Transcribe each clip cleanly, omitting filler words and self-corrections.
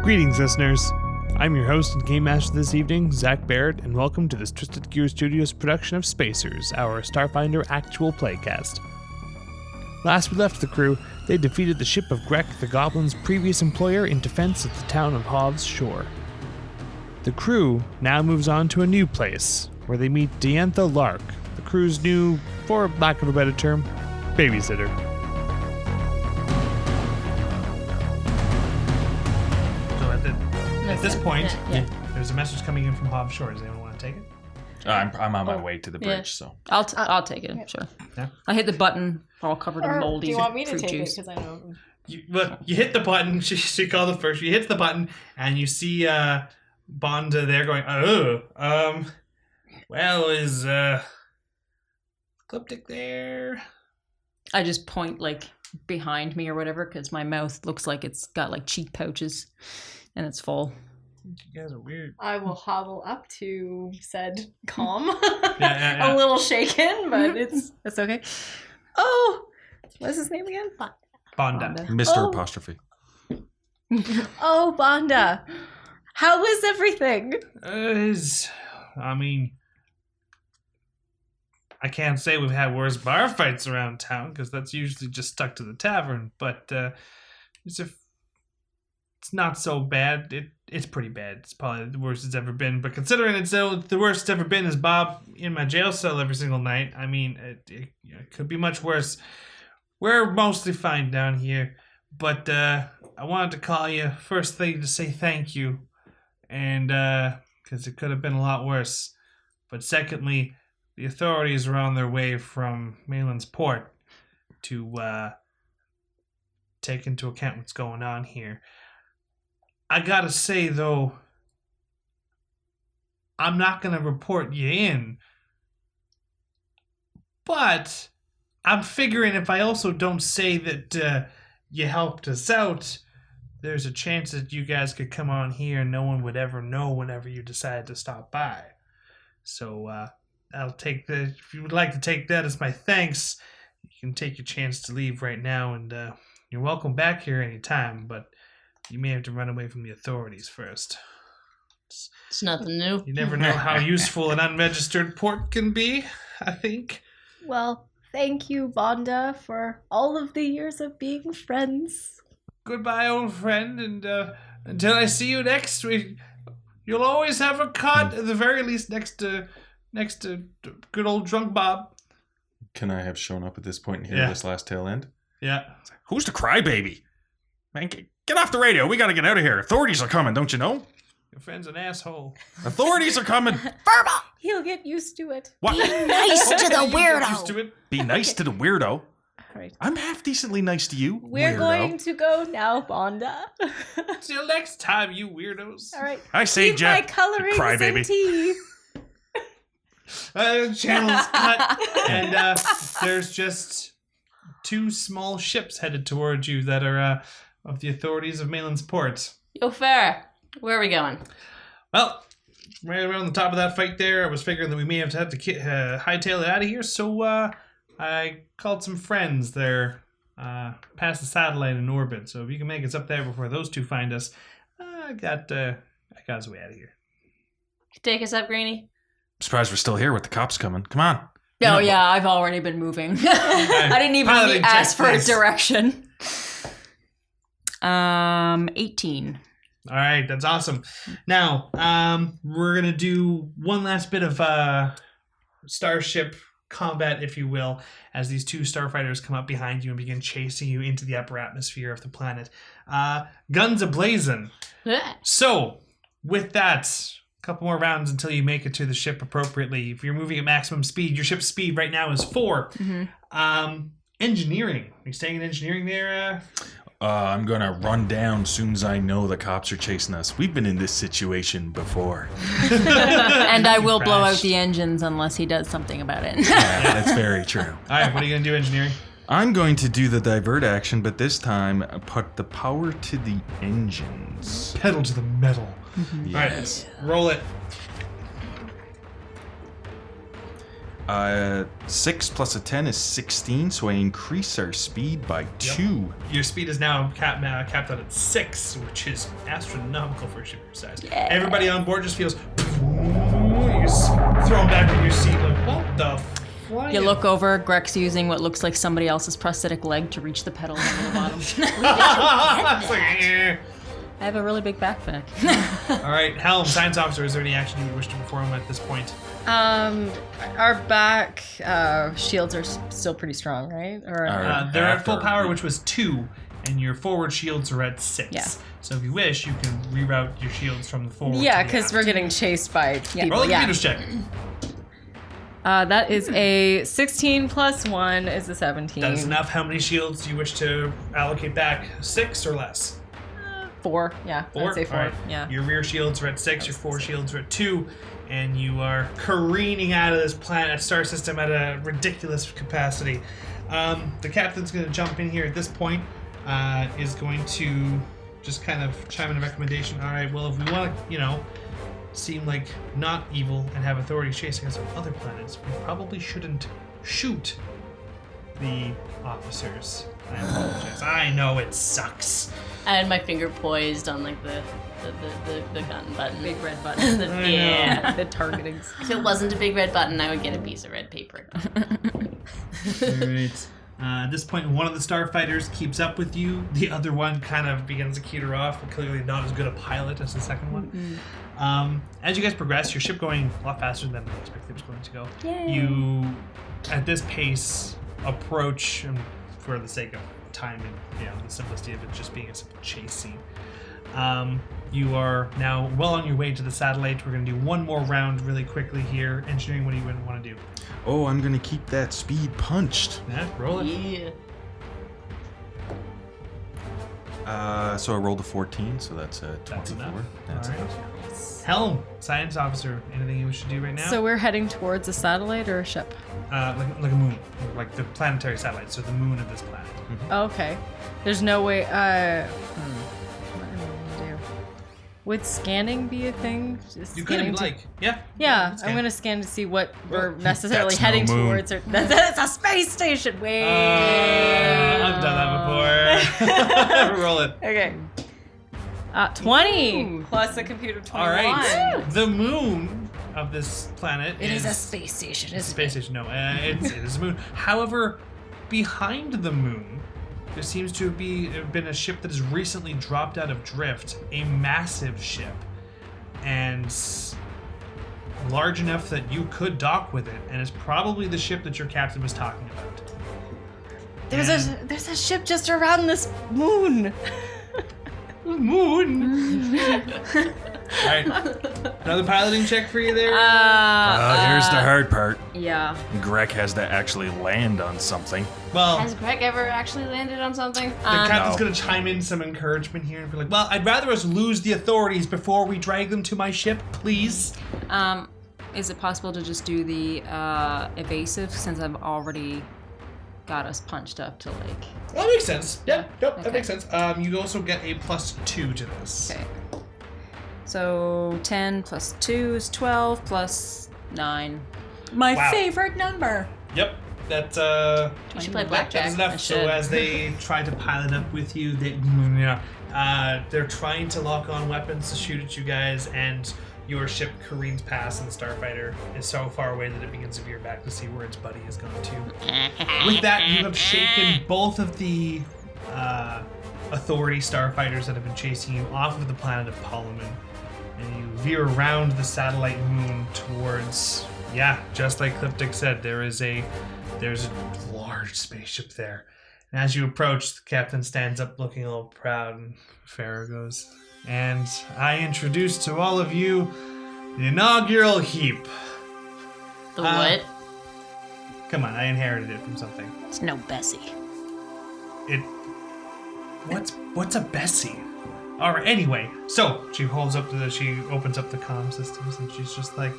Greetings, listeners. I'm your host and game master this evening, Zach Barrett, and welcome to this Twisted Gear Studios production of Spacers, our Starfinder actual playcast. Last we left the crew, they defeated the ship of Grek, the Goblin's previous employer, in defense of the town of Hov's shore. The crew now moves on to a new place, where they meet Diantha Lark, the crew's new, for lack of a better term, babysitter. At this point, there's a message coming in from Hov Shore. Does anyone want to take it? I'm on my way to the bridge, so I'll take it. Sure. Yeah. I hit the button, all covered in moldy. Do you want me to take juice. it? Because I know. You hit the button. She called it first. You hit the button, and you see Bon'Da there going, well, is Cliptic there? I just point behind me or whatever, because my mouth looks like it's got cheek pouches, and it's full. You guys are weird. I will hobble up to said calm. Yeah. A little shaken, but it's okay. Oh, what's his name again? Bon'Da. Mr. Apostrophe. Oh, Bon'Da. How is everything? I can't say we've had worse bar fights around town, because that's usually just stuck to the tavern, but it's not so bad. It's pretty bad. It's probably the worst it's ever been. But considering the worst it's ever been is Bob in my jail cell every single night, it could be much worse. We're mostly fine down here. But I wanted to call you first thing to say thank you. And because it could have been a lot worse. But secondly, the authorities are on their way from Malin's Port to take into account what's going on here. I gotta say, though, I'm not gonna report you in. But I'm figuring if I also don't say that you helped us out, there's a chance that you guys could come on here and no one would ever know whenever you decide to stop by. So I'll take that. If you would like to take that as my thanks, you can take your chance to leave right now, and you're welcome back here anytime, but you may have to run away from the authorities first. It's nothing new. You never know how useful an unregistered port can be, I think. Well, thank you, Bon'Da, for all of the years of being friends. Goodbye, old friend, and until I see you next week, you'll always have a cot, at the very least, next to good old drunk Bob. Can I have shown up at this point and hear this last tail end? Yeah. Who's the crybaby? Man, get off the radio. We gotta get out of here. Authorities are coming, don't you know? Your friend's an asshole. Authorities are coming. Verbal! He'll get used to it. What? Be nice to the weirdo. Used to it. Be nice to the weirdo. All right. I'm half decently nice to you, We're weirdo. going to go now, Bon'Da. Till next time, you weirdos. All right. I say, Keep Jeff. my colorings Crybaby. and tea. Channel's cut, and there's just two small ships headed towards you that are of the authorities of Malin's Port. Yo, fair. Where are we going? Well, right around the top of that fight there, I was figuring that we may have to hightail it out of here, so I called some friends there past the satellite in orbit. So if you can make us up there before those two find us, I got us way out of here. Take us up, Greenie. I'm surprised we're still here with the cops coming. Come on. Oh, yeah, I've already been moving. I didn't even ask for a direction. 18. All right, that's awesome. Now, we're going to do one last bit of starship combat, if you will, as these two starfighters come up behind you and begin chasing you into the upper atmosphere of the planet. Guns a-blazing. So, with that, a couple more rounds until you make it to the ship appropriately. If you're moving at maximum speed, your ship's speed right now is 4. Mm-hmm. Engineering. Are you staying in engineering there? I'm gonna run down as soon as I know the cops are chasing us. We've been in this situation before. And I will blow out the engines unless he does something about it. Yeah, that's very true. All right, what are you going to do, engineering? I'm going to do the divert action, but this time put the power to the engines. Pedal to the metal. Mm-hmm. Yes. All right, roll it. 6 plus a 10 is 16, so I increase our speed by 2. Your speed is now capped out at 6, which is astronomical for a ship your size. Yeah. Everybody on board just feels you just thrown back in your seat like, what the flying? You look over, Greg's using what looks like somebody else's prosthetic leg to reach the pedals on the bottom. It's like, eh. I have a really big backpack. All right, Helm, science officer, is there any action you wish to perform at this point? Our back shields are still pretty strong, right? Or They're at full after power, we- which was 2, and your forward shields are at 6. Yeah. So if you wish, you can reroute your shields from the forward. yeah, to the because aft. we're getting chased by people. Roll a Yeah. computers check. That is a 16 plus 1 is a 17. That is enough. How many shields do you wish to allocate back? 6 or less? 4. Yeah, 4? I'd say 4. All right. Yeah. Your rear shields are at 6, your forward shields are at 2, and you are careening out of this planet star system at a ridiculous capacity. The captain's going to jump in here at this point, is going to just kind of chime in a recommendation. All right, well, if we want to, seem like not evil and have authorities chasing us on other planets, we probably shouldn't shoot the officers. I apologize. I know it sucks. I had my finger poised on like the gun button. Big red button. Yeah. The targeting. If it wasn't a big red button, I would get a piece of red paper. Alright. At this point, one of the starfighters keeps up with you. The other one kind of begins to key her off, but clearly not as good a pilot as the second one. As you guys progress, your ship going a lot faster than I expected it was going to go. Yay. You, at this pace, approach, and for the sake of time and the simplicity of it just being a simple chase scene. You are now well on your way to the satellite. We're going to do one more round really quickly here. Engineering, what do you want to do? Oh, I'm gonna keep that speed punched. Yeah, roll it. Yeah. So I rolled a 14, so that's a 24. That's enough. That's All right. enough. Helm, science officer, anything you wish to do right now? So we're heading towards a satellite or a ship? Like a moon, like the planetary satellite, so the moon of this planet. Oh, okay. There's no way. What am I gonna do? Would scanning be a thing? Just You could, if scanning you to- like. Yeah. Yeah, scan. I'm gonna scan to see what we're Well, necessarily that's no heading moon. towards. Or, that's a space station. Wait. I've done that before. Roll it. Okay. 20 plus a computer 21. All right. The moon of this planet It is a space station, It's a isn't space it? station. No, it is a moon. However, behind the moon, there seems to have been a ship that has recently dropped out of drift. A massive ship, and large enough that you could dock with it. And it's probably the ship that your captain was talking about. There's a ship just around this moon. Moon. All right. Another piloting check for you there. Here's the hard part. Yeah. Greg has to actually land on something. Well, Has Greg ever actually landed on something? the captain's No. gonna chime in some encouragement here and be like, "Well, I'd rather us lose the authorities before we drag them to my ship, please." Is it possible to just do the evasive since I've already got us punched up to like... That makes sense. Yeah, nope, that Okay. makes sense. You also get a +2 to this. Okay. So 10 plus 2 is 12 plus 9. My Wow. favorite number. Yep, that You should play that blackjack. is I enough. So should. as they try to pilot up with you, they're trying to lock on weapons to shoot at you guys, and your ship careens past, and the starfighter is so far away that it begins to veer back to see where its buddy is going to. With that, you have shaken both of the authority starfighters that have been chasing you off of the planet of Polyman, and you veer around the satellite moon towards, just like Cliptic said, there's a large spaceship there. And as you approach, the captain stands up looking a little proud, and Farrah goes, "And I introduce to all of you the inaugural heap." The what? Come on, I inherited it from something. It's no Bessie. What's a Bessie? All right. Anyway, so she opens up the comm systems, and she's just like,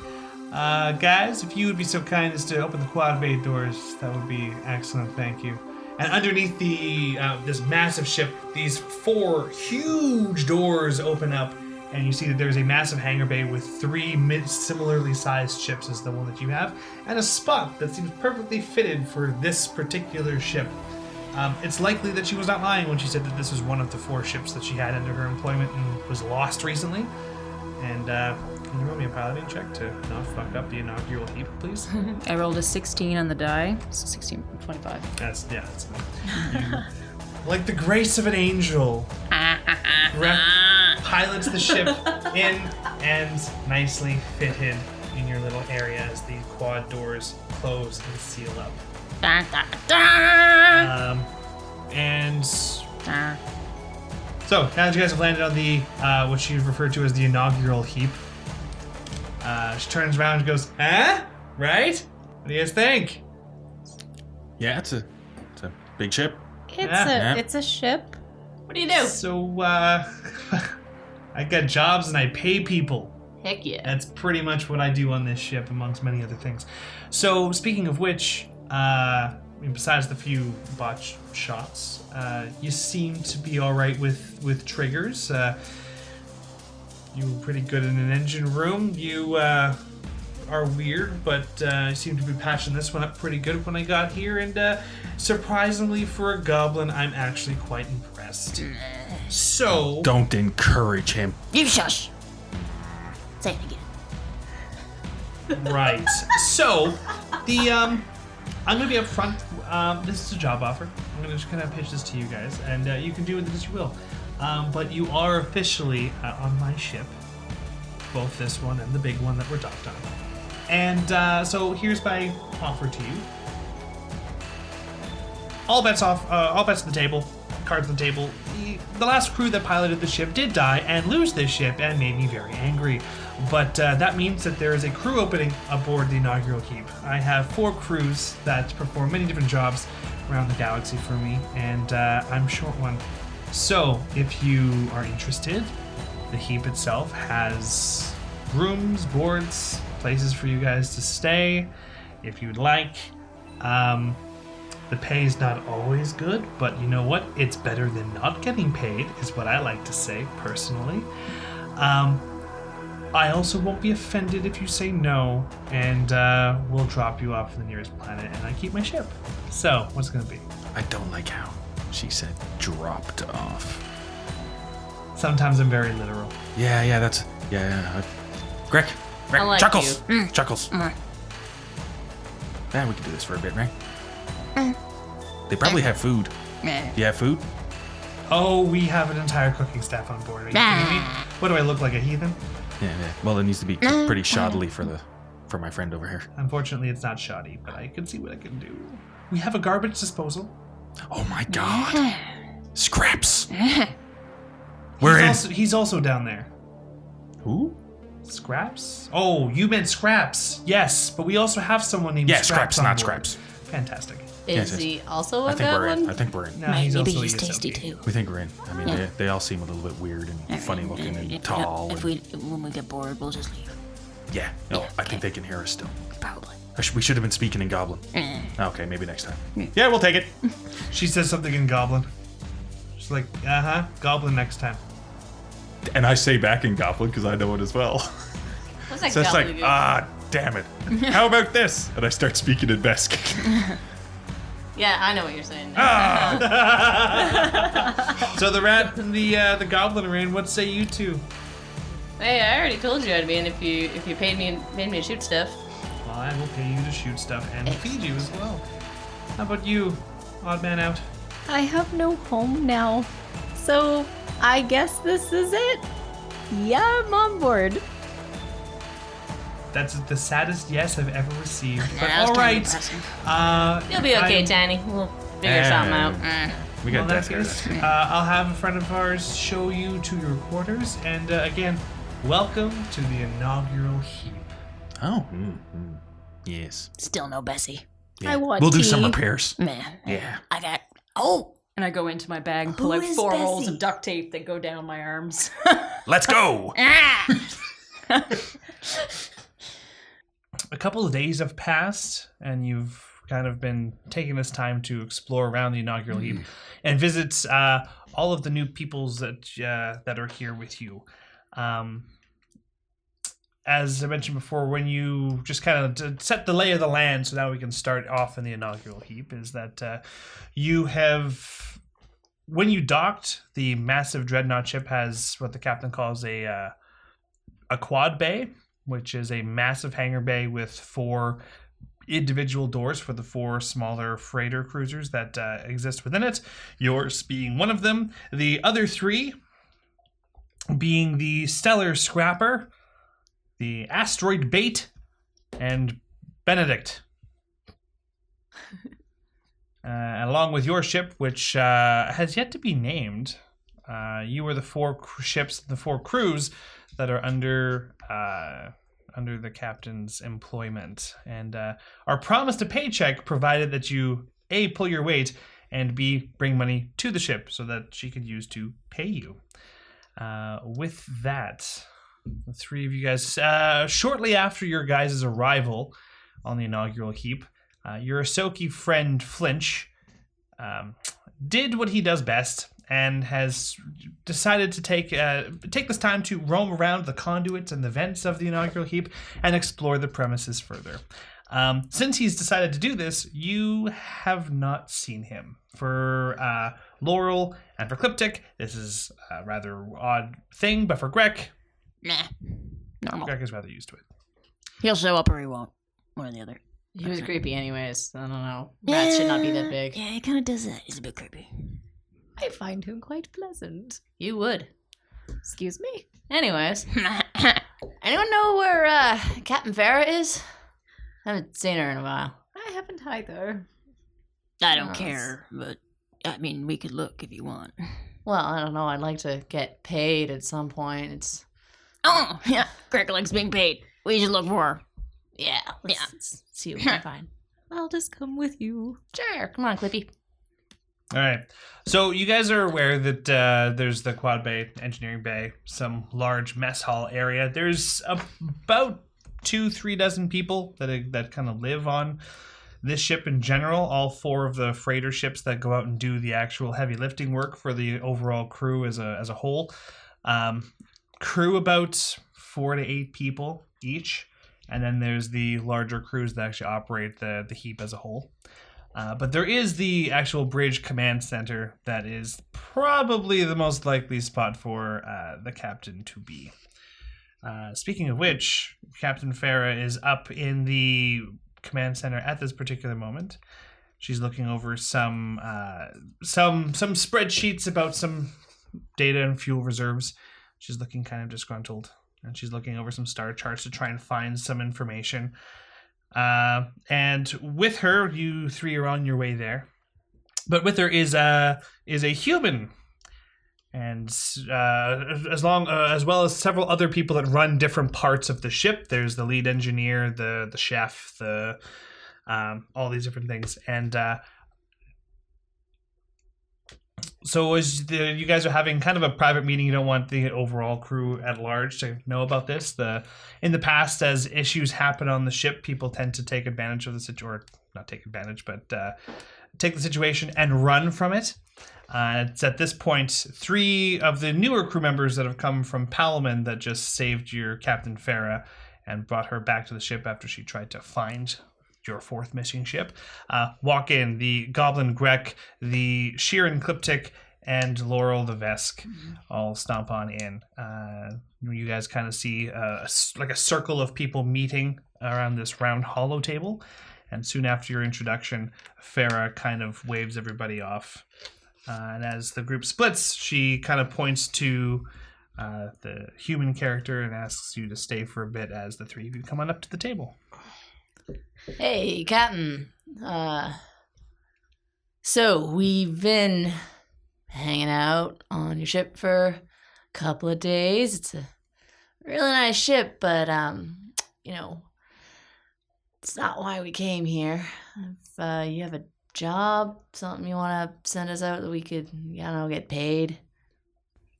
"Guys, if you would be so kind as to open the quad bay doors, that would be excellent. Thank you." And underneath this massive ship, these 4 huge doors open up, and you see that there's a massive hangar bay with 3 similarly sized ships as the one that you have, and a spot that seems perfectly fitted for this particular ship. It's likely that she was not lying when she said that this was one of the 4 ships that she had under her employment and was lost recently. And can you roll me a piloting check to not fuck up the inaugural heap, please? I rolled a 16 on the die. So 16, 25. That's you, like the grace of an angel, pilots the ship in and nicely fitted in your little area as the quad doors close and seal up. And so now that you guys have landed on the what she referred to as the inaugural heap, she turns around and goes, "Huh? Right? What do you guys think?" Yeah, it's a big ship. It's a ship. What do you do? So I got jobs and I pay people. Heck yeah. That's pretty much what I do on this ship, amongst many other things. So, speaking of which, besides the few botched shots, you seem to be all right with triggers. You were pretty good in an engine room. You are weird, but you seem to be patching this one up pretty good when I got here. And surprisingly, for a goblin, I'm actually quite impressed. So, Don't encourage him. You shush. Say it again. right. So, I'm gonna be up front. This is a job offer. I'm gonna just kind of pitch this to you guys, and you can do with it as you will. But you are officially on my ship, both this one and the big one that we're docked on. And so here's my offer to you. All bets off. All bets on the table. Cards on the table. The last crew that piloted the ship did die and lose this ship, and made me very angry. But that means that there is a crew opening aboard the inaugural heap. I have 4 crews that perform many different jobs around the galaxy for me, and I'm short one. So, if you are interested, the heap itself has rooms, boards, places for you guys to stay, if you'd like. The pay is not always good, but you know what? It's better than not getting paid, is what I like to say, personally. I also won't be offended if you say no, and we'll drop you off to the nearest planet, and I keep my ship. So, what's it gonna be? I don't like how she said dropped off. Sometimes I'm very literal. Yeah, that's... Greg, I like Chuckles! you. Chuckles. Yeah, we can do this for a bit, right? They probably have food. Do you have food? Oh, we have an entire cooking staff on board. Are you kidding me? What do I look like, a heathen? Yeah. Well, it needs to be pretty shoddily for my friend over here. Unfortunately, it's not shoddy, but I can see what I can do. We have a garbage disposal. Oh my god. Scraps. We're in. He's also down there. Who? Scraps? Oh, you meant Scraps. Yes, but we also have someone named Yeah, Scraps Scraps, on not board. Scraps. Fantastic. Is yes. he also a I think we're in. goblin? I think we're in. No, he's Maybe also he's a tasty Yosoki. too. We think we're in. I mean, they all seem a little bit weird and funny looking and tall. If when we get bored, we'll just leave. Yeah. No, Yeah, I think okay. they can hear us still. Probably. We should have been speaking in Goblin. Okay, maybe next time. Yeah, we'll take it. She says something in Goblin. She's like, Goblin next time. And I say back in Goblin because I know it as well. What's that So it's like, goblin damn it. How about this? And I start speaking in Besk. Yeah, I know what you're saying. So the rat and the goblin are in. What say you two? Hey, I already told you I'd be in if you paid me to shoot stuff. Well, I will pay you to shoot stuff and feed you as well. How about you, odd man out? I have no home now. So I guess this is it. Yeah, I'm on board. That's the saddest yes I've ever received. But that was all kinda right. depressing. You'll be okay, I'm- Tiny. We'll figure something out. We Well, got in that that case, I'll have a friend of ours show you to your quarters. And again, welcome to the inaugural heap. Oh. Yes. Still no Bessie. Yeah. I want We'll do some tea. repairs. Man. Yeah. I got. Oh! And I go into my bag and pull Who out is 4 rolls Bessie? of duct tape that go down my arms. Let's go. A couple of days have passed, and you've kind of been taking this time to explore around the inaugural heap and visit all of the new peoples that are here with you. As I mentioned before, when you just kind of to set the lay of the land, so now we can start off in the inaugural heap, is that you have, when you docked, the massive dreadnought ship has what the captain calls a quad bay, which is a massive hangar bay with 4 individual doors for the 4 smaller freighter cruisers that exist within it, yours being one of them. The other 3 being the Stellar Scrapper, the Asteroid Bait, and Benedict. Along with your ship, which has yet to be named. You are the 4 ships, the 4 crews that are under the captain's employment, and are promised a paycheck provided that you A, pull your weight, and B, bring money to the ship so that she could use to pay you. With that, the 3 of you guys, shortly after your guys' arrival on the inaugural heap, your Ahsoki friend Flinch did what he does best and has decided to take this time to roam around the conduits and the vents of the inaugural heap and explore the premises further. Since he's decided to do this, you have not seen him. For Laurel and for Cliptic, this is a rather odd thing, but for Greg, Nah, normal. Greg is rather used to it. He'll show up or he won't. One or the other. He was creepy anyways. I don't know. Rats should not be that big. Yeah, he kind of does that. He's a bit creepy. I find him quite pleasant. You would. Excuse me? Anyways. Anyone know where Captain Farah is? I haven't seen her in a while. I haven't either. I don't Yes. care, but I mean, we could look if you want. Well, I don't know. I'd like to get paid at some point. It's... Oh, yeah. Greg likes being paid. We should look for her. Yeah. Let's see what we can find. I'll just come with you. Sure. Come on, Clippy. All right. So you guys are aware that there's the quad bay, engineering bay, some large mess hall area. There's about 2-3 dozen people that kind of live on this ship in general. All 4 of the freighter ships that go out and do the actual heavy lifting work for the overall crew as a whole. Crew about 4 to 8 people each. And then there's the larger crews that actually operate the heap as a whole. But there is the actual bridge command center that is probably the most likely spot for the captain to be. Speaking of which, Captain Farah is up in the command center at this particular moment. She's looking over some spreadsheets about some data and fuel reserves. She's looking kind of disgruntled, and she's looking over some star charts to try and find some information. And with her, you 3 are on your way there. But with her is a human, and as well as several other people that run different parts of the ship. There's the lead engineer, the chef, all these different things, and so as you guys are having kind of a private meeting, you don't want the overall crew at large to know about this. In the past, as issues happen on the ship, people tend to take advantage of the situation, or not take advantage, but take the situation and run from it. It's at this point 3 of the newer crew members that have come from Palman that just saved your Captain Farah and brought her back to the ship after she tried to find your 4th missing ship. Walk in. The Goblin Grek, the Sheeran Cliptic, and Laurel the Vesk all stomp on in. You guys kind of see like a circle of people meeting around this round hollow table. And soon after your introduction, Farah kind of waves everybody off. And as the group splits, she kind of points to the human character and asks you to stay for a bit as the 3 of you come on up to the table. Hey, Captain. So we've been hanging out on your ship for a couple of days. It's a really nice ship, but it's not why we came here. If you have a job, something you want to send us out that we could, get paid.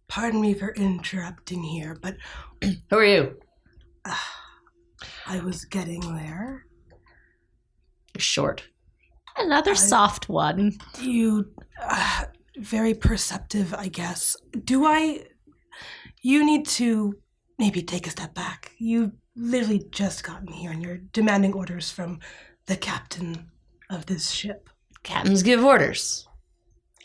Pardon me for interrupting here, but Who are you? I was getting there. You're short. Another soft one. You, very perceptive, I guess. you need to maybe take a step back. You literally just gotten here and you're demanding orders from the captain of this ship. Captains give orders.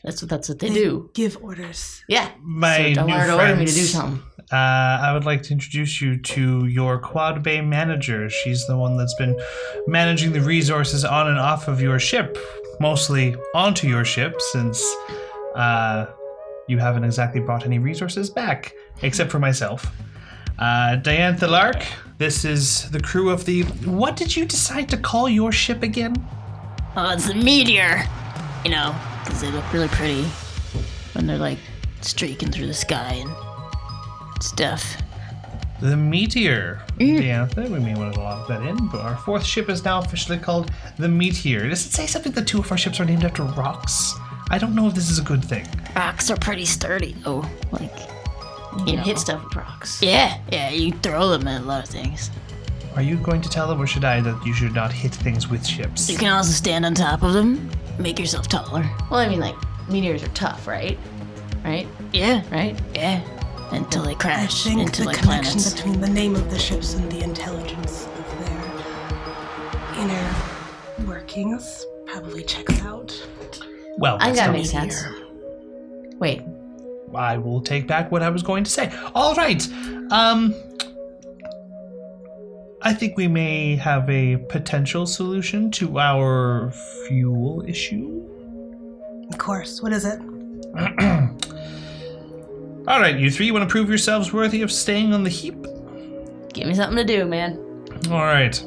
That's what they do. Give orders. Yeah. My so don't new want her to order me to do friends, something. I would like to introduce you to your Quad Bay manager. She's the one that's been managing the resources on and off of your ship, mostly onto your ship, since you haven't exactly brought any resources back, except for myself. Diantha Lark, this is the crew of the... What did you decide to call your ship again? Oh, it's the meteor. You know, because they look really pretty when they're like streaking through the sky and stuff. The Meteor. Diantha, we may want to lock that in, but our fourth ship is now officially called the Meteor. Does it say something that two of our ships are named after rocks? I don't know if this is a good thing. Rocks are pretty sturdy. Oh, like... You can hit stuff with rocks. Yeah, you throw them at a lot of things. Are you going to tell them, or should I, that you should not hit things with ships? You can also stand on top of them, make yourself taller. Well, I mean, like, meteors are tough, right? Right? Yeah, Right? yeah. Until they I crash think into the like connection planets. between the name of the ships and the intelligence of their inner workings probably checks out. Well, I that's gotta not make sense. Wait. I will take back what I was going to say. All right. I think we may have a potential solution to our fuel issue. Of course. What is it? All right, you three, want to prove yourselves worthy of staying on the heap? Give me something to do, man. All right.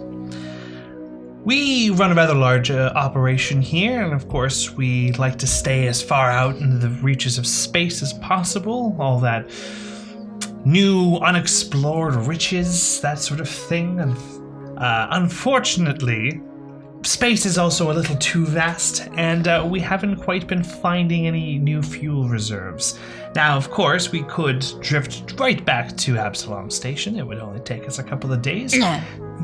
We run a rather large operation here, and of course, we like to stay as far out into the reaches of space as possible. All that new, unexplored riches, that sort of thing. And unfortunately, space is also a little too vast, and we haven't quite been finding any new fuel reserves. Now, of course, we could drift right back to Absalom Station. It would only take us a couple of days.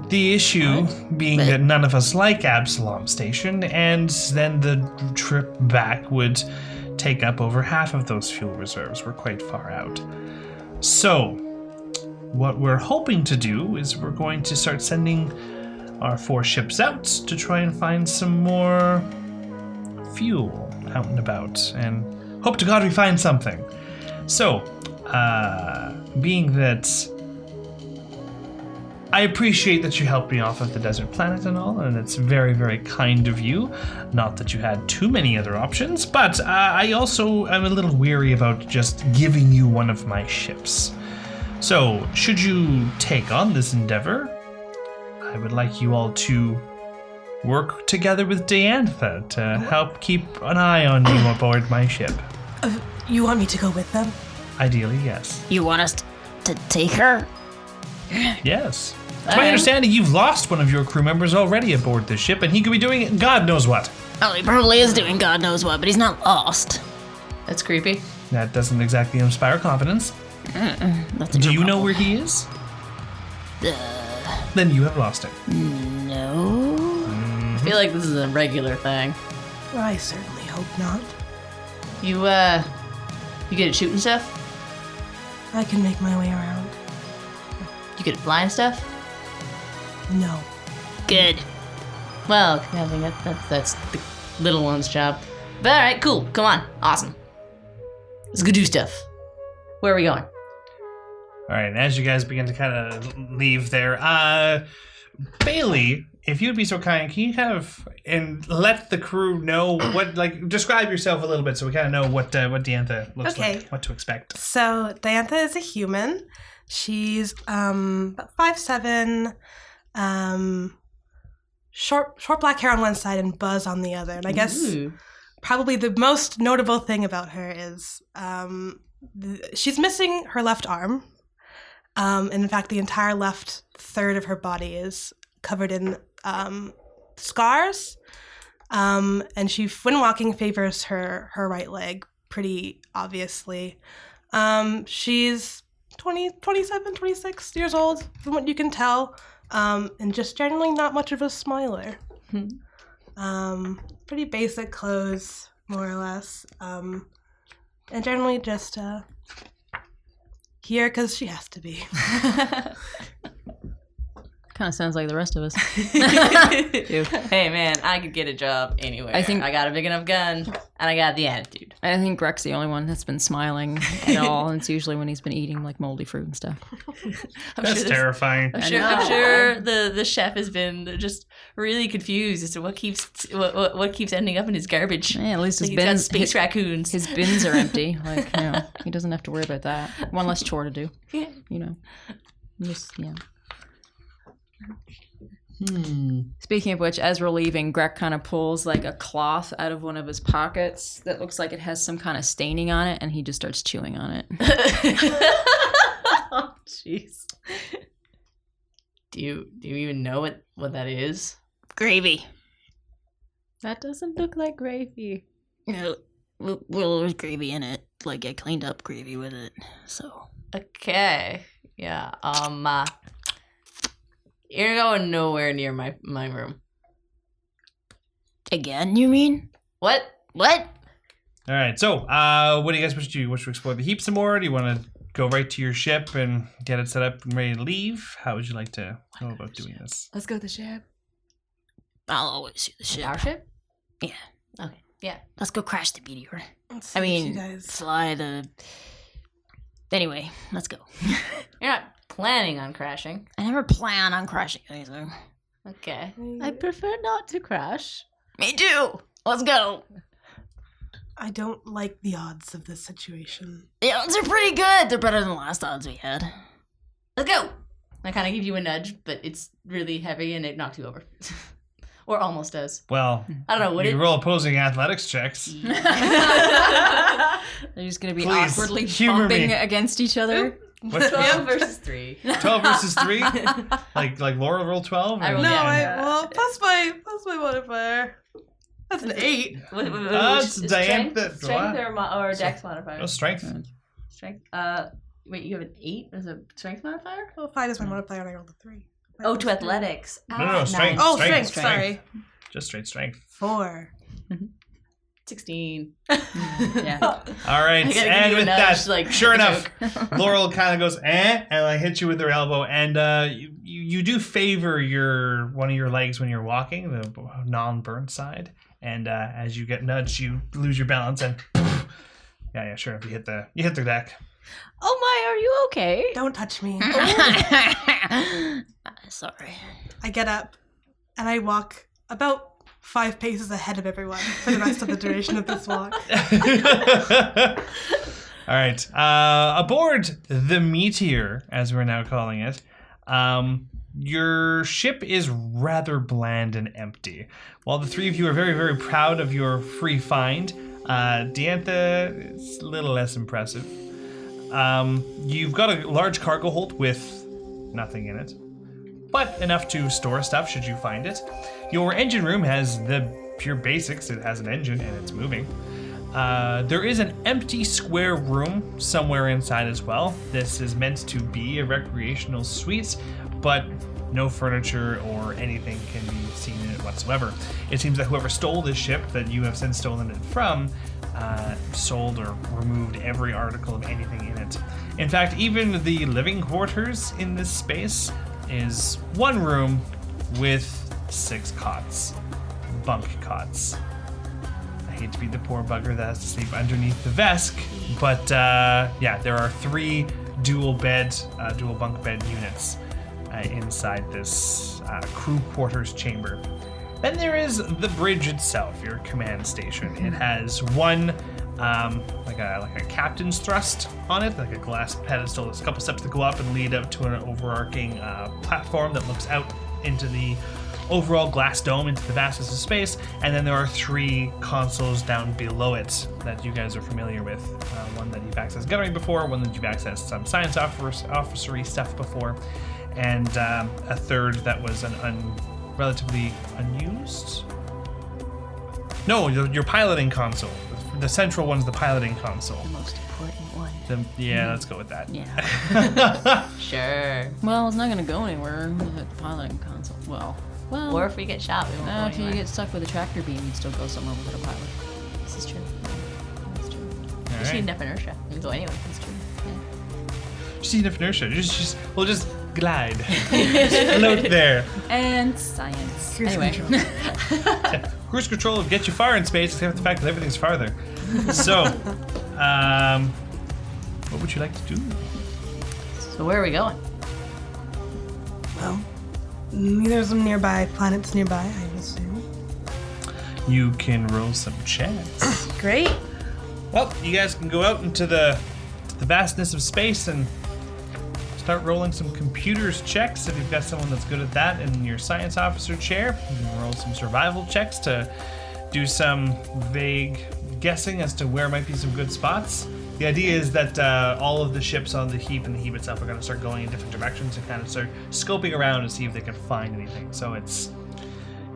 The issue being that none of us like Absalom Station, and then the trip back would take up over half of those fuel reserves. We're quite far out. So, what we're hoping to do is we're going to start sending our 4 ships out to try and find some more fuel out and about, and hope to God we find something. So, being that I appreciate that you helped me off of the desert planet and all, and it's very, very kind of you. Not that you had too many other options, but I also am a little weary about just giving you one of my ships. So, should you take on this endeavor, I would like you all to work together with Diantha to help keep an eye on you aboard my ship. You want me to go with them? Ideally, yes. You want us to take her? Yes. To my understanding, you've lost one of your crew members already aboard this ship, and he could be doing God knows what. Oh, he probably is doing God knows what, but he's not lost. That's creepy. That doesn't exactly inspire confidence. That's a Do good you know problem. where he is? Then you have lost him. No. I feel like this is a regular thing. I certainly hope not. You good at shooting stuff? I can make my way around. You good at flying stuff? No. Good. Well, I think that's the little one's job. But alright, cool. Come on. Awesome. Let's go do stuff. Where are we going? All right, and as you guys begin to kind of leave there, Bailey, if you'd be so kind, can you kind of and let the crew know what, like, describe yourself a little bit so we kind of know what Diantha looks like, what to expect. So Diantha is a human. She's about 5'7", short black hair on one side and buzz on the other. And I guess probably the most notable thing about her is she's missing her left arm. And in fact, the entire left third of her body is covered in scars. And she, when walking, favors her right leg pretty obviously. She's 27, 26 years old, from what you can tell, and just generally not much of a smiler. Pretty basic clothes, more or less, and generally just here because she has to be. Kind of sounds like the rest of us. Hey man, I could get a job anywhere. I think- I got a big enough gun, and I got the attitude. I think Greg's the only one that's been smiling at all, and it's usually when he's been eating like moldy fruit and stuff. That's terrifying. I'm sure the chef has been just really confused as to what keeps ending up in his garbage. Yeah, at least his Like he's got bins, space raccoons. his bins are empty. Like, you know, he doesn't have to worry about that. One less chore to do. Yeah. You know, just yeah. Speaking of which, as we're leaving, Greg kind of pulls like a cloth out of one of his pockets that looks like it has some kind of staining on it, and he just starts chewing on it. Oh, jeez. Do you even know what that is? Gravy. That doesn't look like gravy. No, well, there's gravy in it. Like, I cleaned up gravy with it, so. Okay. Yeah. You're going nowhere near my room. Again, you mean? What? What? All right. So, what do you guys wish to do? Wish to explore the heap some more? Do you want to go right to your ship and get it set up and ready to leave? How would you like to go about doing this? Let's go to the ship. I'll always see the ship. Our ship? Yeah. Okay. Yeah. Let's go crash the meteor. Let's I see mean, you guys. fly the... Anyway, let's go. You're not planning on crashing. I never plan on crashing anything. Okay. I prefer not to crash. Me too. Let's go. I don't like the odds of this situation. The odds are pretty good. They're better than the last odds we had. Let's go. I kind of give you a nudge, but it's really heavy and it knocks you over. Or almost does. Well, I don't know. Would you it? roll opposing athletics checks. They're just gonna be Please, awkwardly humor bumping me. against each other. What's 12 versus 3. 12 versus 3? Like Laura rolled 12? I or- rolled- No, Yeah. well, plus my modifier. That's an 8. That's Diantha. Strength or dex modifier? No strength. Strength. Wait, you have an 8 as a strength modifier? Well, 5 is my modifier, and I rolled a 3. Oh, to athletics. No, strength. Oh, strength. sorry. Just straight strength. 4. 16. Yeah. All right, I gotta give and you a with nudge, that, like, sure a enough, joke. Laurel kind of goes and like hits you with her elbow, and you do favor one of your legs when you're walking, the non-burnt side, and as you get nudged, you lose your balance, and yeah, sure, you hit the deck. Oh my, are you okay? Don't touch me. Sorry. I get up, and I walk about 5 paces ahead of everyone for the rest of the duration of this walk. All right, aboard the Meteor, as we're now calling it. Your ship is rather bland and empty. While the three of you are very, very proud of your free find, Diantha is a little less impressive. You've got a large cargo hold with nothing in it, but enough to store stuff should you find it. Your engine room has the pure basics. It has an engine and it's moving. There is an empty square room somewhere inside as well. This is meant to be a recreational suite, but no furniture or anything can be seen in it whatsoever. It seems that whoever stole this ship that you have since stolen it from sold or removed every article of anything in it. In fact, even the living quarters in this space is one room with 6 cots, bunk cots. I hate to be the poor bugger that has to sleep underneath the Vesk, but yeah, there are 3 dual bunk bed units inside this crew quarters chamber. Then there is the bridge itself, your command station. It has one like a captain's thrust on it, like a glass pedestal. There's a couple steps that go up and lead up to an overarching platform that looks out into the overall glass dome, into the vastness of space. And then there are 3 consoles down below it that you guys are familiar with. One that you've accessed gunnery before, one that you've accessed some science officery stuff before, and a third that was an relatively unused. No, your piloting console. The central one's the piloting console. The most important one. Let's go with that. Yeah. Sure. Well, it's not gonna go anywhere with the piloting console. Well. Or if we get shot, we won't go If you anywhere. get stuck with a tractor beam, you'd still go somewhere without a pilot. This is true. That's true. All We just right. need enough inertia. We can go anywhere. That's true. Just enough inertia. We'll just glide. Just float there. And science. Cruise Anyway. control. Cruise control will get you far in space, except for the fact that everything's farther. So, what would you like to do? So where are we going? Well, there's some nearby planets nearby, I assume. You can roll some checks. Great. Well, you guys can go out into the vastness of space and start rolling some computers checks. If you've got someone that's good at that in your science officer chair, you can roll some survival checks to do some vague guessing as to where might be some good spots. The idea is that all of the ships on the heap and the heap itself are going to start going in different directions and kind of start scoping around to see if they can find anything. So it's,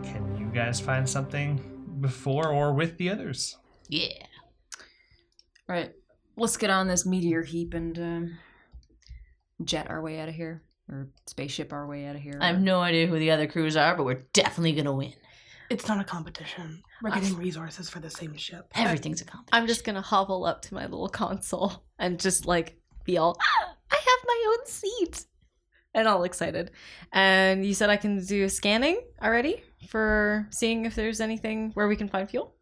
can you guys find something before or with the others? Yeah. Right. Let's get on this meteor heap and jet our way out of here. Or spaceship our way out of here. I have no idea who the other crews are, but we're definitely gonna win. It's not a competition. We're getting resources for the same ship. Everything's a competition. I'm just gonna hobble up to my little console and just like be all, I have my own seat, and all excited. And you said I can do scanning already for seeing if there's anything where we can find fuel.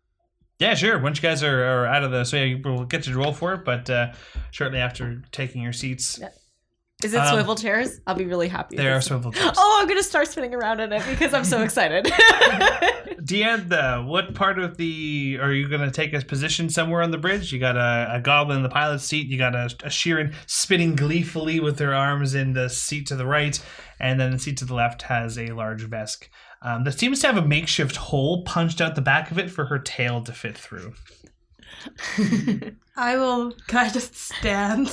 Yeah, sure. Once you guys are out of the... So yeah, we'll get you to roll for it, but shortly after taking your seats... Yeah. Is it swivel chairs? I'll be really happy. There are swivel chairs. Oh, I'm going to start spinning around in it because I'm so excited. Diantha, what part of the... Are you going to take a position somewhere on the bridge? You got a goblin in the pilot's seat. You got a Sheeran spinning gleefully with her arms in the seat to the right. And then the seat to the left has a large Vesk that seems to have a makeshift hole punched out the back of it for her tail to fit through. Can I just stand?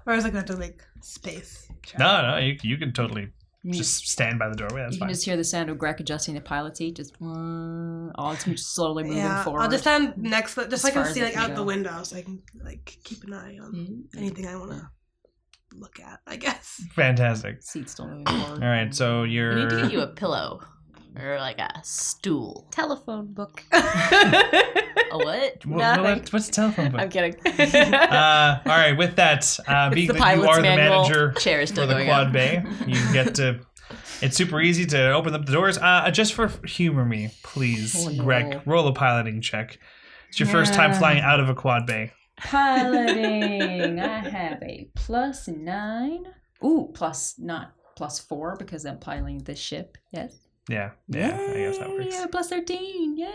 Or is it going to make space? No, you can totally just stand by the doorway. That's You fine. can just hear the sound of Greg adjusting the pilot seat. Just, it's slowly moving forward. I'll just stand next, just As so I far can as see it like can out go. the window, so I can like keep an eye on anything I want to look at. I guess. Fantastic. Seat's still moving forward. All right, so you're... We need to get you a pillow. Or like a stool. Telephone book. A what? What's the telephone book? I'm kidding. All right, with that, being the that you pilot's are the manual. manager Chair is for still the going quad up. bay, you get to... It's super easy to open up the doors. Just for humor me, please, Oh, no. Greg, roll a piloting check. It's your first time flying out of a quad bay. Piloting. I have a +9. Ooh, +4 because I'm piloting this ship. Yes. Yeah, I guess that works. Yeah, +13. Yay.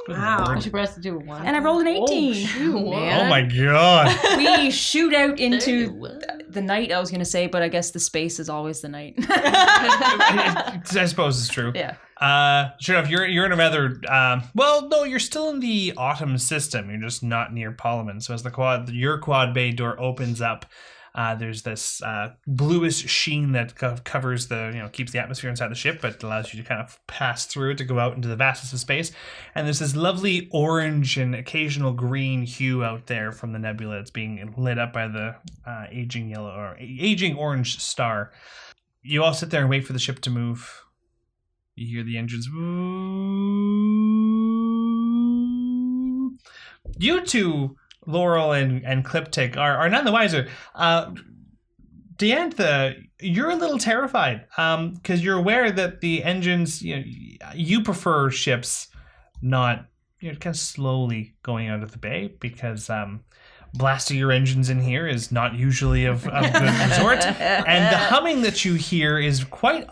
Wow. I should press to do one. And I rolled an 18. Oh my god. We shoot out into Ew. the night, I was going to say, but I guess the space is always the night. I suppose it's true. Yeah. Sure enough, you're in a rather well, no, you're still in the autumn system. You're just not near Parliament. So as your quad bay door opens up, there's this bluish sheen that covers keeps the atmosphere inside the ship, but allows you to kind of pass through it to go out into the vastness of space. And there's this lovely orange and occasional green hue out there from the nebula. It's being lit up by the aging yellow or aging orange star. You all sit there and wait for the ship to move. You hear the engines. You two, Laurel and Cliptic, are none the wiser. Diantha, you're a little terrified because you're aware that the engines, you prefer ships not kind of slowly going out of the bay because blasting your engines in here is not usually of good resort. And the humming that you hear is quite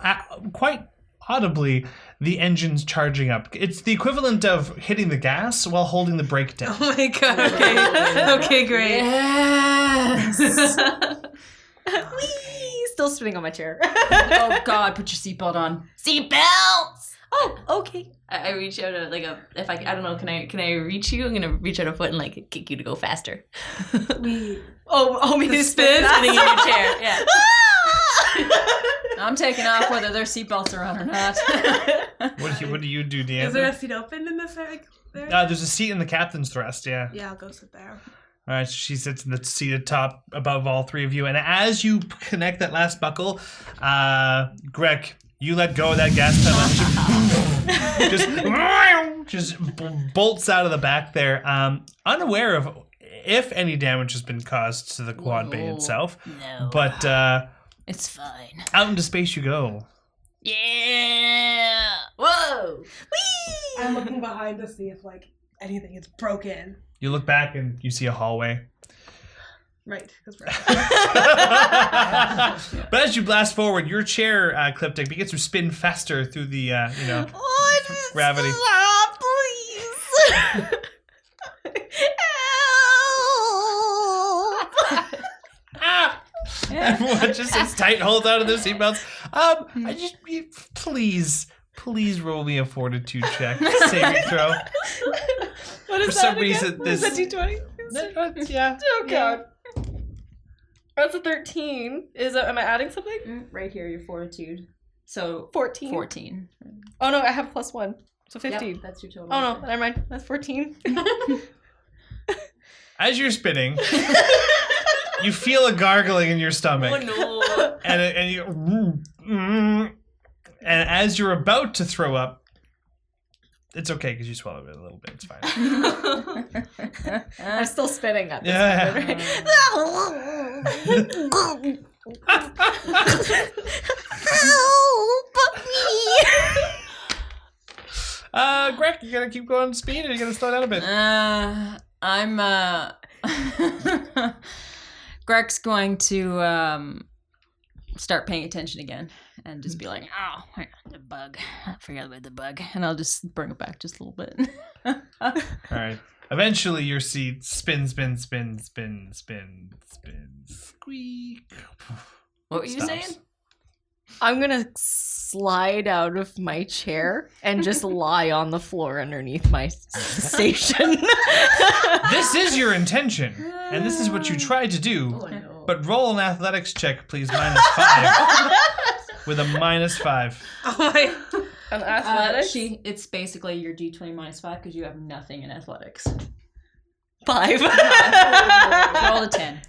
audibly the engine's charging up. It's the equivalent of hitting the gas while holding the brake down. Oh my god. Okay. Okay, great. Yes. Whee! Still spinning on my chair. Oh God, put your seatbelt on. Seatbelts! Oh, okay. I reach out if I don't know, can I reach you? I'm gonna reach out a foot and like kick you to go faster. We Me to spin? Spinning in your chair, yeah. I'm taking off whether their seatbelts are on or not. What do you do, Diantha? Is there a seat open in this area? There? There's a seat in the captain's thrust, yeah. Yeah, I'll go sit there. All right, so she sits in the seat atop above all three of you. And as you connect that last buckle, Greg, you let go of that gas pedal. Just bolts out of the back there, unaware of if any damage has been caused to the quad bay itself. No. But It's fine. out into space you go. Yeah. Whoa. Whee! I'm looking behind to see if like anything is broken. You look back and you see a hallway. Right, because we're But as you blast forward, your chair, Cliptic, begins to spin faster through the, gravity. Stop, please. Help. Everyone just sits tight, holds out of their seatbelts. Please roll me a fortitude check. Saving throw. What is For that some again? reason, What is this- that, D20? Yeah. Oh god. That's a 13. Am I adding something? Right here, your fortitude. So 14. 14. Oh no, I have +1. So 15. Yep, that's your total. Oh no, never mind. That's 14. As you're spinning, you feel a gargling in your stomach. no. And as you're about to throw up, it's okay because you swallowed it a little bit. It's fine. I'm still spinning at this Yeah. moment, right? Greg, you gonna keep going speed or you gonna slow down a bit? Greg's going to start paying attention again and just be like, oh, hang on, The bug. I forgot about the bug. and I'll just bring it back just a little bit. All right. Eventually, your seat spin, squeak. What were you Stops. saying? I'm gonna slide out of my chair and just lie on the floor underneath my station. This is your intention, and this is what you tried to do. no. But roll an athletics check, please, -5. With a -5. Oh my. An athletics? It's basically your D20 -5 because you have nothing in athletics. 5. Roll a 10.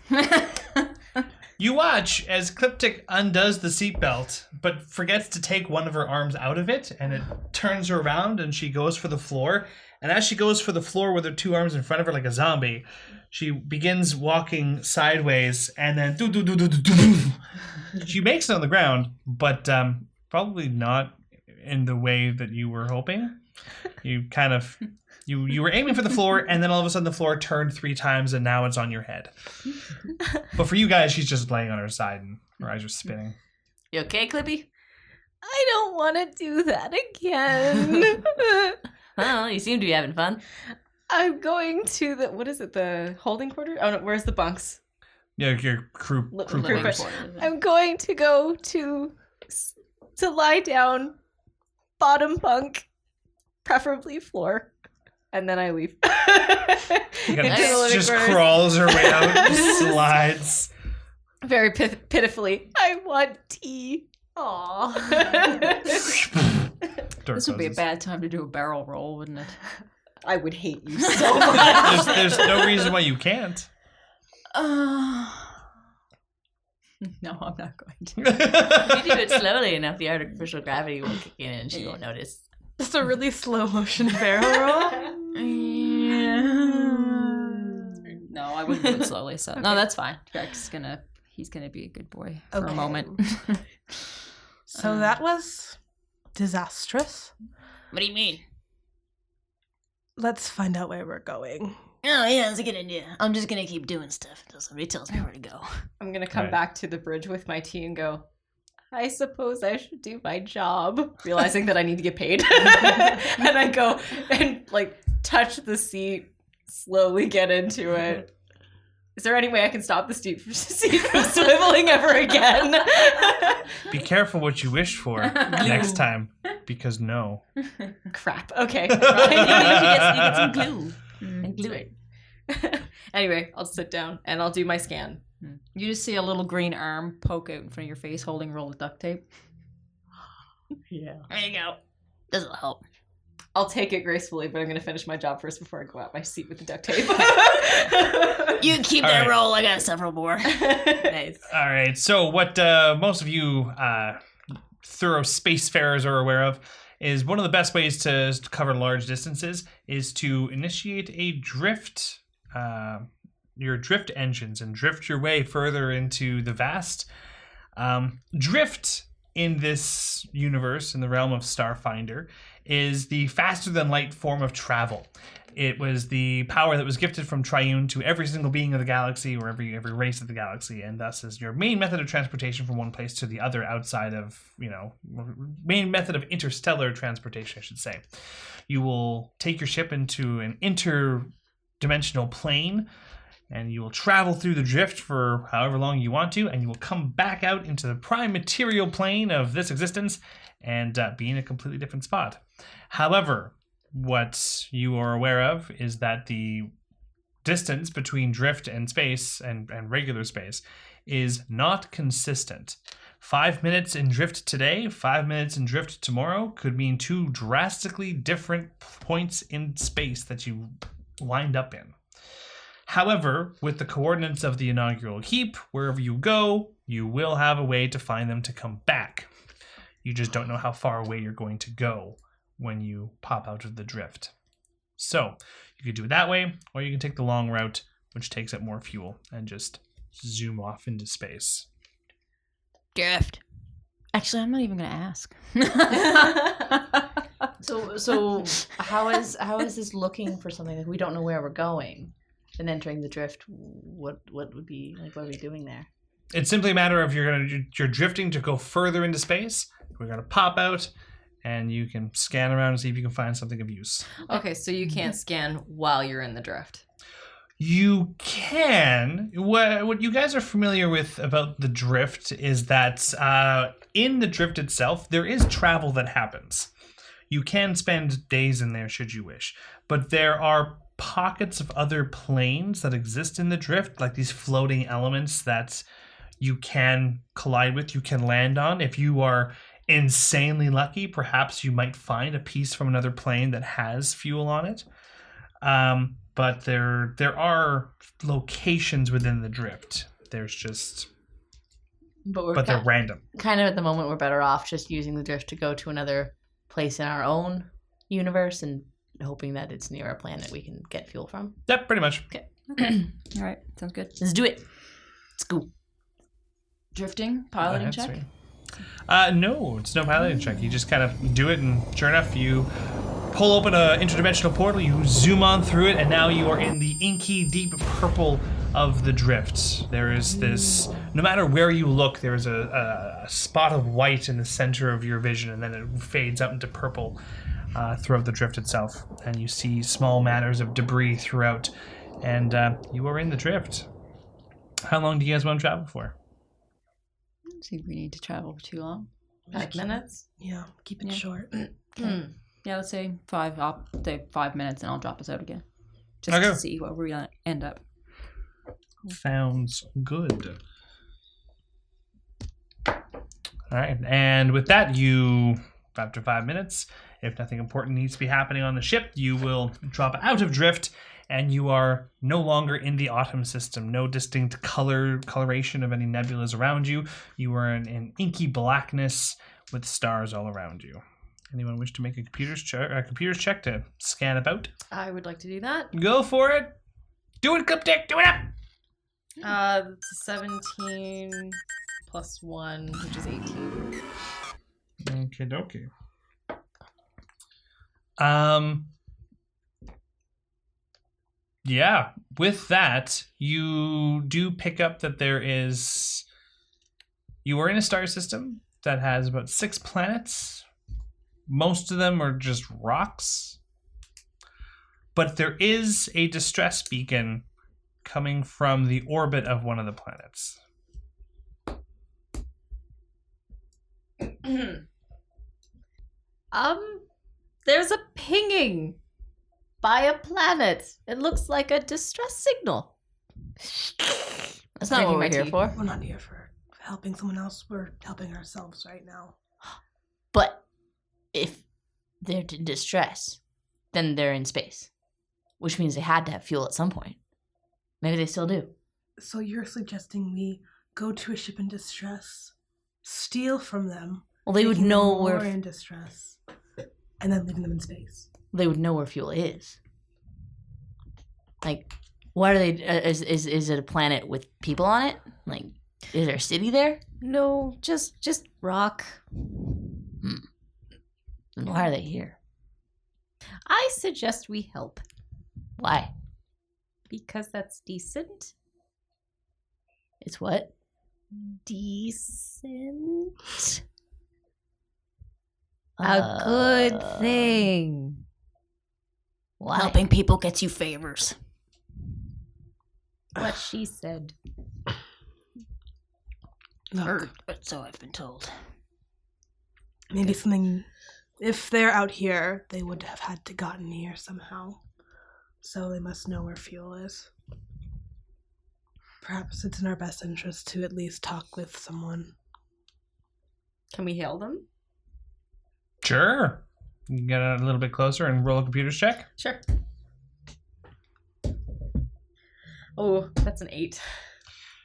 You watch as Cliptic undoes the seatbelt, but forgets to take one of her arms out of it, and it turns her around, and she goes for the floor. And as she goes for the floor with her two arms in front of her like a zombie, she begins walking sideways, and then she makes it on the ground, but probably not in the way that you were hoping. You kind of... You were aiming for the floor, and then all of a sudden the floor turned 3 times, and now it's on your head. But for you guys, she's just laying on her side, and her eyes are spinning. You okay, Clippy? I don't want to do that again. Well, you seem to be having fun. I'm going to the, what is it, the holding quarters? Oh no, where's the bunks? Yeah, your crew Living quarters. quarters. I'm going to go to lie down, bottom bunk, preferably floor, and then I leave. You gotta Into the living just quarters. crawls her way out, slides. Very pitifully. I want tea. Aww. This would be a bad time to do a barrel roll, wouldn't it? I would hate you so much. There's no reason why you can't. No, I'm not going to. If you do it slowly enough, the artificial gravity will kick in and she won't notice. Just a really slow motion barrel roll. No, I wouldn't do it slowly. So no, that's fine. Greg's he's gonna be a good boy for a Okay. moment. So that was disastrous. What do you mean? Let's find out where we're going. Oh, yeah, that's a good idea. I'm just gonna keep doing stuff until somebody tells me where to go. I'm gonna come Right. back to the bridge with my tea and go, I suppose I should do my job, realizing that I need to get paid. And I go and like touch the seat, slowly get into it. Is there any way I can stop the seat from swiveling ever again? Be careful what you wish for next time, because no. Crap. Okay. You get some glue. And glue it. Anyway, I'll sit down and I'll do my scan. You just see a little green arm poke out in front of your face, holding a roll of duct tape. Yeah. There you go. This'll help. I'll take it gracefully, but I'm going to finish my job first before I go out my seat with the duct tape. You keep All that right. roll. I got several more. Nice. All right. So what most of you thorough spacefarers are aware of is one of the best ways to cover large distances is to initiate a drift your drift engines and drift your way further into the vast. Drift in this universe, in the realm of Starfinder, is the faster than light form of travel. It was the power that was gifted from Triune to every single being of the galaxy, or every race of the galaxy, and thus is your main method of transportation from one place to the other outside of, main method of interstellar transportation, I should say. You will take your ship into an interdimensional plane, and you will travel through the drift for however long you want to, and you will come back out into the prime material plane of this existence and be in a completely different spot. However, what you are aware of is that the distance between drift and space and regular space is not consistent. 5 minutes in drift today, 5 minutes in drift tomorrow could mean two drastically different points in space that you lined up in. However, with the coordinates of the inaugural heap, wherever you go, you will have a way to find them to come back. You just don't know how far away you're going to go when you pop out of the drift. So, you could do it that way, or you can take the long route, which takes up more fuel, and just zoom off into space. Drift. Actually, I'm not even going to ask. So how is this looking for something? Like, we don't know where we're going. And entering the drift, what would be like? What are we doing there? It's simply a matter of you're drifting to go further into space. We're gonna pop out, and you can scan around and see if you can find something of use. Okay, so you can't scan while you're in the drift. You can. What you guys are familiar with about the drift is that in the drift itself, there is travel that happens. You can spend days in there should you wish, but there are pockets of other planes that exist in the drift, like these floating elements that you can collide with, you can land on. If you are insanely lucky, perhaps you might find a piece from another plane that has fuel on it. But there are locations within the drift. There's just... But they're random. Kind of at the moment, we're better off just using the drift to go to another place in our own universe and hoping that it's near a planet we can get fuel from. Yep, pretty much. Okay. All right, sounds good. Let's do it. Let's go. Drifting, piloting check? Sweet. No, it's no piloting check. You just kind of do it, and sure enough, you pull open an interdimensional portal, you zoom on through it, and now you are in the inky, deep purple of the drift. There is this, no matter where you look, there is a spot of white in the center of your vision, and then it fades out into purple throughout the drift itself. And you see small matters of debris throughout, and you are in the drift. How long do you guys want to travel for? I don't think we need to travel for too long. 5 minutes? Yeah, keep it short. Yeah, let's say 5. I'll say 5 minutes, and I'll drop us out again, just Okay. to see where we end up. Sounds good. All right, and with that, you, after 5 minutes, if nothing important needs to be happening on the ship, you will drop out of drift, and you are no longer in the autumn system. No distinct coloration of any nebulas around you. You are in an inky blackness with stars all around you. Anyone wish to make a computer's check to scan about? I would like to do that. Go for it. Do it, Cupdick. Do it up. It's 17 plus 1, which is 18. Okay, dokie. Yeah, with that, you do pick up that you are in a star system that has about 6 planets. Most of them are just rocks. But there is a distress beacon coming from the orbit of one of the planets. There's a pinging by a planet. It looks like a distress signal. That's not what we're here for. We're not here for helping someone else. We're helping ourselves right now. But if they're in distress, then they're in space, which means they had to have fuel at some point. Maybe they still do. So you're suggesting we go to a ship in distress, steal from them. Well, they would making know them where more in distress, and then leaving them in space. they would know where fuel is. Like, What are they? Is it a planet with people on it? Like, is there a city there? No, just rock. Then why are they here? I suggest we help Why? because that's decent. It's what? Decent. A good thing. Why? Helping people gets you favors. What she said. Look, So I've been told. maybe something. If they're out here, they would have had to gotten here somehow. So they must know where fuel is. Perhaps it's in our best interest to at least talk with someone. Can we hail them? Sure. You can get a little bit closer and roll a computer's check. Sure. Oh, that's an 8.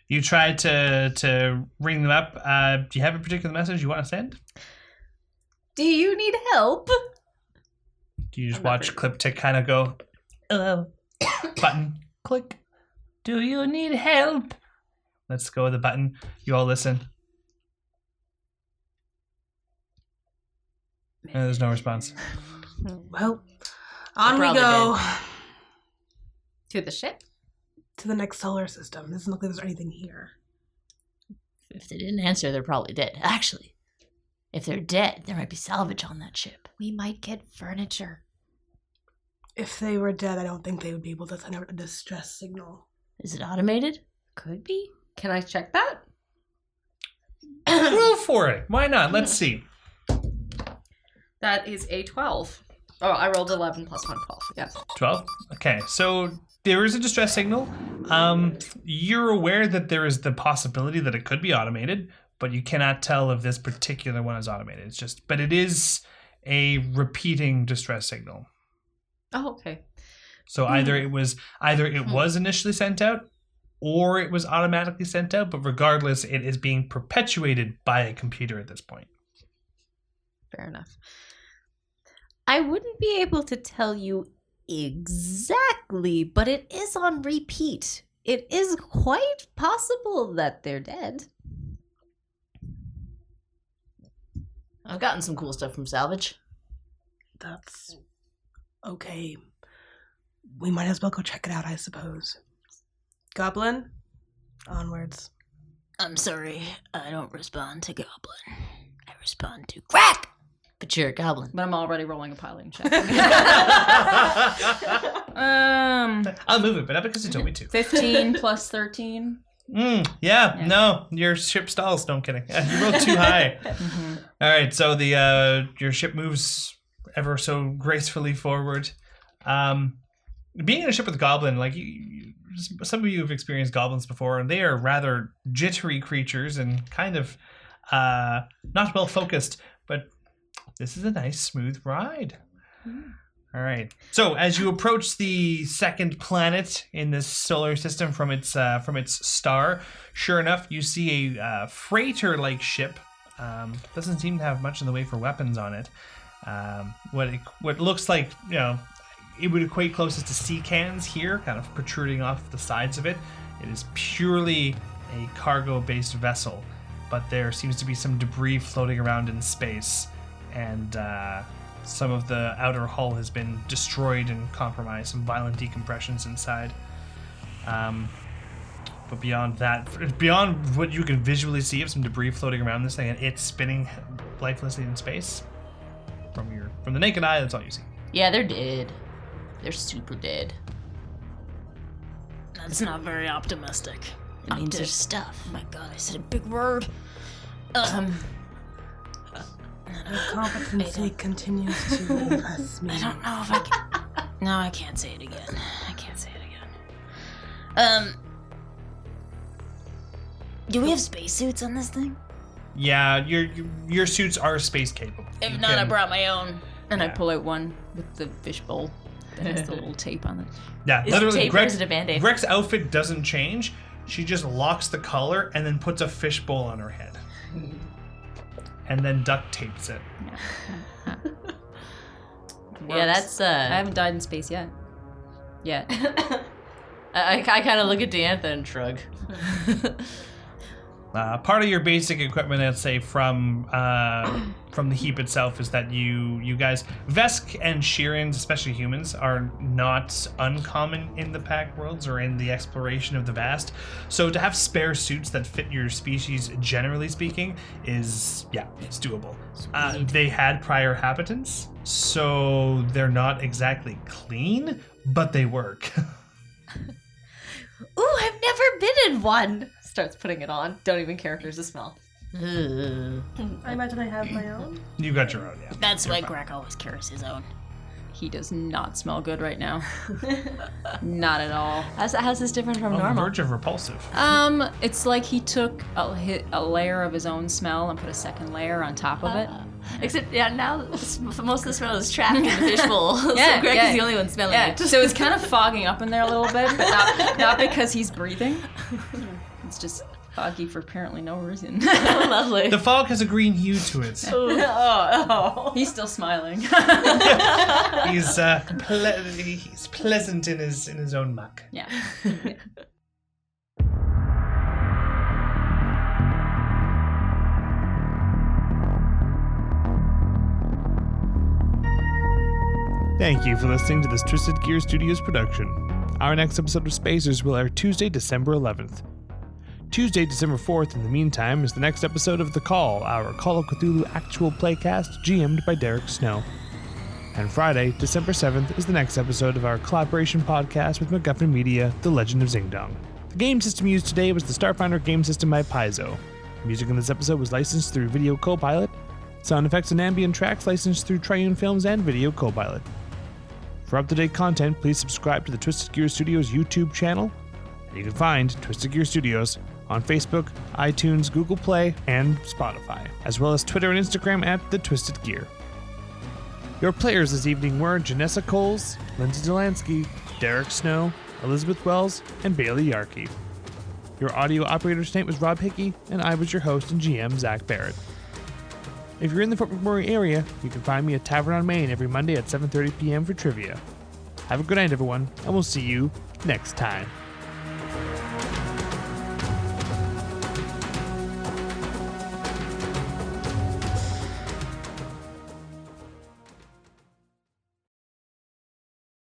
You try to ring them up. Do you have a particular message you want to send? Do you need help? Do you just I'm not watch very Clip Tick kind of go, button, click. Do you need help? Let's go with the button. You all listen. And there's no response. Well, on we probably go To the ship? to the next solar system. Doesn't look like there's anything here. If they didn't answer, they're probably dead. Actually, if they're dead, there might be salvage on that ship. We might get furniture. If they were dead, I don't think they would be able to send out a distress signal. Is it automated? Could be. Can I check that? Roll for it. Why not? Let's see. That is a 12. Oh, I rolled 11 plus 1, 12. Yes. 12? Okay, so there is a distress signal. You're aware that there is the possibility that it could be automated, but you cannot tell if this particular one is automated. It's just, but it is a repeating distress signal. Oh, okay. So either it was initially sent out, or it was automatically sent out. But regardless, it is being perpetuated by a computer at this point. Fair enough. I wouldn't be able to tell you exactly, but it is on repeat. It is quite possible that they're dead. I've gotten some cool stuff from salvage. That's okay. We might as well go check it out, I suppose. Goblin, onwards. I'm sorry, I don't respond to Goblin. I respond to Crack! But you're a goblin. But I'm already rolling a piloting check. I'll move it, but not because you told me to. 15 plus 13. Yeah, no, your ship stalls. No, I'm kidding. You rolled too high. Mm-hmm. All right, so the your ship moves ever so gracefully forward. Being in a ship with a goblin, like some of you have experienced goblins before, and they are rather jittery creatures and kind of not well focused. But this is a nice, smooth ride. All right. So as you approach the second planet in this solar system from its star, sure enough, you see a freighter-like ship. Doesn't seem to have much in the way for weapons on it. What looks like, it would equate closest to sea cans here, kind of protruding off the sides of it. It is purely a cargo-based vessel, but there seems to be some debris floating around in space, and some of the outer hull has been destroyed and compromised, some violent decompressions inside. But beyond that, beyond what you can visually see of some debris floating around this thing and it's spinning lifelessly in space, from the naked eye, that's all you see. Yeah, they're dead. They're super dead. That's not very optimistic. It means there's stuff. Oh my god, I said a big word. Your competency continues to impress me. I don't know if I can. No, I can't say it again. Do we have spacesuits on this thing? Yeah, your suits are space capable. If You not, I can- brought my own. And I Yeah. pull out one with the fishbowl that has the little tape on it. Yeah, Is it literally, tape or is it a Band-Aid? Greg's outfit doesn't change. She just locks the collar and then puts a fishbowl on her head. And then duct tapes it. Yeah, that's I haven't died in space yet. I kind of look at Diantha and shrug. Part of your basic equipment, I'd say, from the heap itself is that you guys, Vesk and Shirins, especially humans, are not uncommon in the pack worlds or in the exploration of the vast. So to have spare suits that fit your species, generally speaking, it's doable. They had prior habitants, so they're not exactly clean, but they work. Ooh, I've never been in one. Starts putting it on. Don't even care if there's a smell. I imagine I have my own. You got your own, yeah. That's why Greg always carries his own. He does not smell good right now. Not at all. How's this different from On the normal? verge of repulsive. It's like he took a layer of his own smell and put a second layer on top of it. Except, now most of the smell is trapped in the fishbowl. Yeah, so Greg yeah. is the only one smelling Yeah, it. so it's kind of fogging up in there a little bit, but not because he's breathing. It's just foggy for apparently no reason. Lovely. The fog has a green hue to it. He's still smiling. He's he's pleasant in his own muck. Yeah. Thank you for listening to this Twisted Gear Studios production. Our next episode of Spacers will air Tuesday, December 11th. Tuesday, December 4th, in the meantime, is the next episode of The Call, our Call of Cthulhu actual playcast, GM'd by Derek Snow. And Friday, December 7th, is the next episode of our collaboration podcast with MacGuffin Media, The Legend of Xingdong. The game system used today was the Starfinder game system by Paizo. Music in this episode was licensed through Video Copilot. Sound effects and ambient tracks licensed through Triune Films and Video Copilot. For up-to-date content, please subscribe to the Twisted Gear Studios YouTube channel. You can find Twisted Gear Studios on Facebook, iTunes, Google Play, and Spotify, as well as Twitter and Instagram at The Twisted Gear. Your players this evening were Janessa Coles, Lindsay Delansky, Derek Snow, Elizabeth Wells, and Bailey Yarkey. Your audio operator tonight was Rob Hickey, and I was your host and GM, Zach Barrett. If you're in the Fort McMurray area, you can find me at Tavern on Main every Monday at 7:30 p.m. for trivia. Have a good night, everyone, and we'll see you next time.